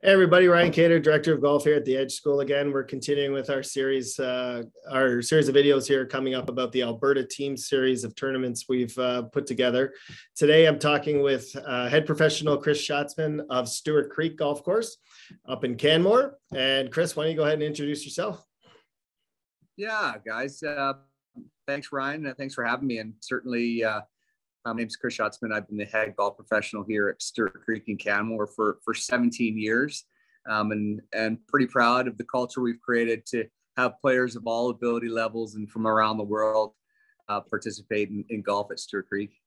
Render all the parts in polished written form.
Hey everybody, Ryan Cater, Director of Golf here at the Edge School again. We're continuing with our series of videos here coming up about the Alberta Team Series of tournaments we've put together. Today I'm talking with head professional Chris Schatzman of Stewart Creek Golf Course up in Canmore. And Chris, why don't you go ahead and introduce yourself? Yeah, guys. Thanks, Ryan. Thanks for having me. And certainly, my name's Chris Schatzman. I've been the head golf professional here at Stewart Creek in Canmore for 17 years, and pretty proud of the culture we've created to have players of all ability levels and from around the world participate in golf at Stewart Creek.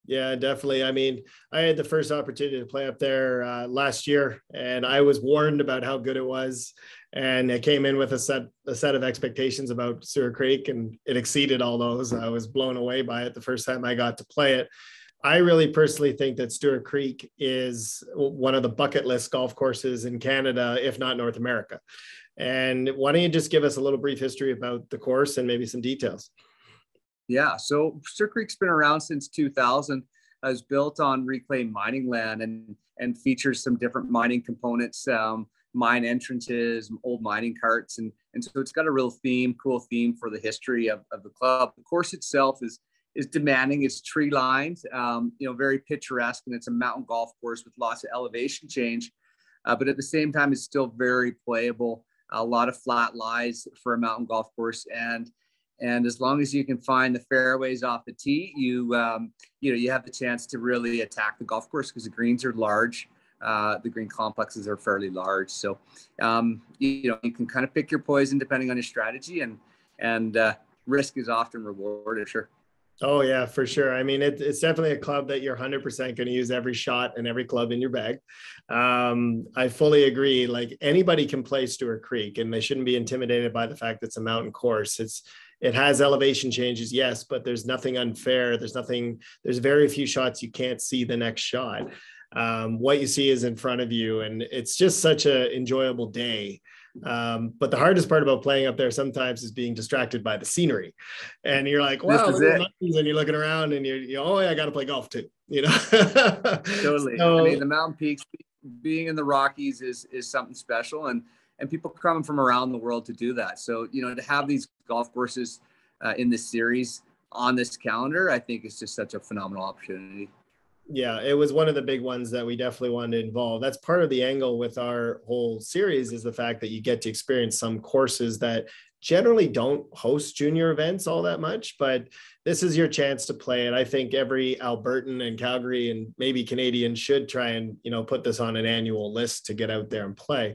Yeah, definitely. I mean, I had the first opportunity to play up there last year, and I was warned about how good it was. And I came in with a set of expectations about Stewart Creek, and it exceeded all those. I was blown away by it the first time I got to play it. I really personally think that Stewart Creek is one of the bucket list golf courses in Canada, if not North America. And why don't you just give us a little brief history about the course and maybe some details? Yeah, so Stewart Creek's been around since 2000. It was built on reclaimed mining land and features some different mining components, mine entrances, old mining carts, and so it's got a real cool theme for the history of the club. The course itself is demanding. It's tree lined, very picturesque, and it's a mountain golf course with lots of elevation change, but at the same time, it's still very playable. A lot of flat lies for a mountain golf course, and as long as you can find the fairways off the tee, you have the chance to really attack the golf course because the greens are large. The green complexes are fairly large. So, you can kind of pick your poison depending on your strategy, and risk is often rewarded. Sure. Oh yeah, for sure. I mean, it's definitely a club that you're 100% going to use every shot and every club in your bag. I fully agree. Like anybody can play Stewart Creek, and they shouldn't be intimidated by the fact that it's a mountain course. It has elevation changes, yes, but there's nothing unfair. There's very few shots you can't see the next shot. What you see is in front of you, and it's just such an enjoyable day. But the hardest part about playing up there sometimes is being distracted by the scenery, and you're like, wow, look at the mountains, and you're looking around and oh, I got to play golf too, Totally. So, I mean, the mountain peaks, being in the Rockies is something special, and people coming from around the world to do that. So, to have these golf courses in this series on this calendar, I think is just such a phenomenal opportunity. Yeah, it was one of the big ones that we definitely wanted to involve. That's part of the angle with our whole series, is the fact that you get to experience some courses that generally don't host junior events all that much, but this is your chance to play it. I think every Albertan and Calgary and maybe Canadian should try and, put this on an annual list to get out there and play.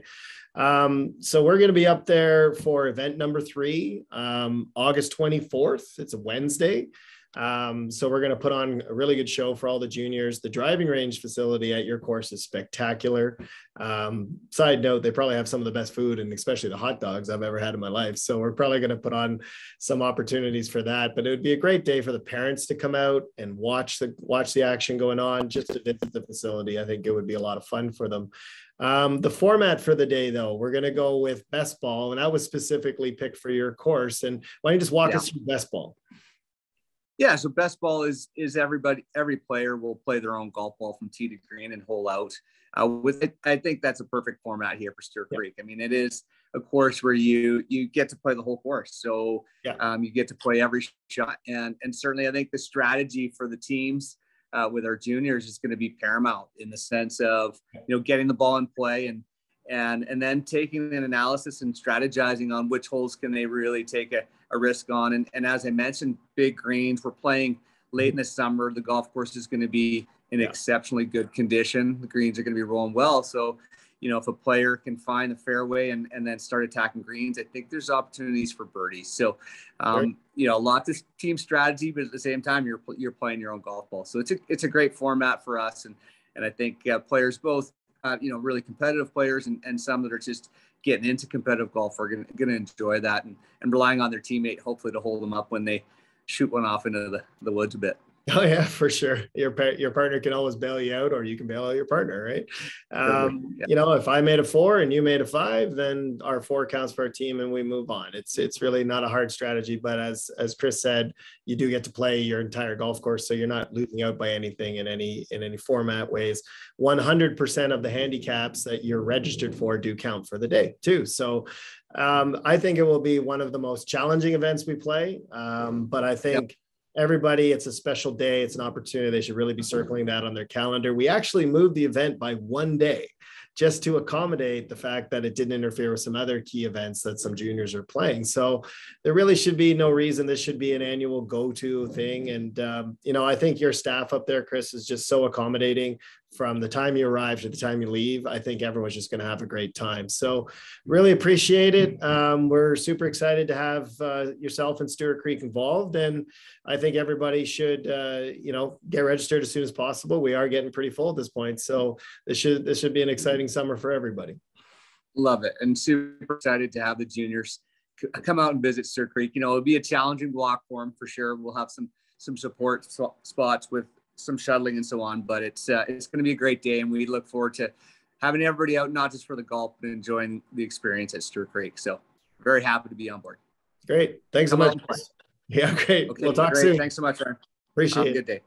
So we're going to be up there for event number 3, August 24th. It's a Wednesday. So we're going to put on a really good show for all the juniors. The driving range facility at your course is spectacular. Side note, they probably have some of the best food, and especially the hot dogs I've ever had in my life. So we're probably going to put on some opportunities for that, but it would be a great day for the parents to come out and watch the action going on, just to visit the facility. I think it would be a lot of fun for them. The format for the day, though, we're going to go with best ball, and that was specifically picked for your course. And why don't you just walk us through best ball? Yeah, so best ball is every player will play their own golf ball from tee to green and hole out. With it, I think that's a perfect format here for Stewart Creek. I mean, it is a course where you get to play the whole course, so you get to play every shot, and certainly I think the strategy for the teams with our juniors is going to be paramount in the sense of getting the ball in play and then taking an analysis and strategizing on which holes can they really take a risk on. And as I mentioned, big greens, we're playing late in the summer. The golf course is going to be in exceptionally good condition. The greens are going to be rolling well. So, if a player can find the fairway and then start attacking greens, I think there's opportunities for birdies. So, lots of team strategy, but at the same time, you're playing your own golf ball. So it's a great format for us. And I think players both, really competitive players and some that are just getting into competitive golf are going to enjoy that and relying on their teammate, hopefully, to hold them up when they shoot one off into the woods a bit. Oh yeah, for sure. Your partner can always bail you out, or you can bail out your partner, right? Perfect. Yeah. You know, if I made a 4 and you made a 5, then our 4 counts for our team, and we move on. It's really not a hard strategy, but as Chris said, you do get to play your entire golf course, so you're not losing out by anything in any format ways. 100% of the handicaps that you're registered for do count for the day too. So I think it will be one of the most challenging events we play, but I think. Yep. Everybody, it's a special day. It's an opportunity. They should really be circling that on their calendar. We actually moved the event by one day just to accommodate the fact that it didn't interfere with some other key events that some juniors are playing. So there really should be no reason. This should be an annual go-to thing. And, you know, I think your staff up there, Chris, is just so accommodating from the time you arrive to the time you leave. I think everyone's just going to have a great time. So really appreciate it. We're super excited to have yourself and Stewart Creek involved. And I think everybody should, you know, get registered as soon as possible. We are getting pretty full at this point. So this should be an exciting summer for everybody. Love it. And super excited to have the juniors come out and visit Stewart Creek. You know, it'll be a challenging walk for them for sure. We'll have some support spots with some shuttling and so on, but it's going to be a great day, and we look forward to having everybody out, not just for the golf, but enjoying the experience at Stewart Creek. So very happy to be on board. Great. Thanks so much. Yeah, great. Okay, we'll talk soon. Thanks so much, Aaron. Appreciate it. Have a good day.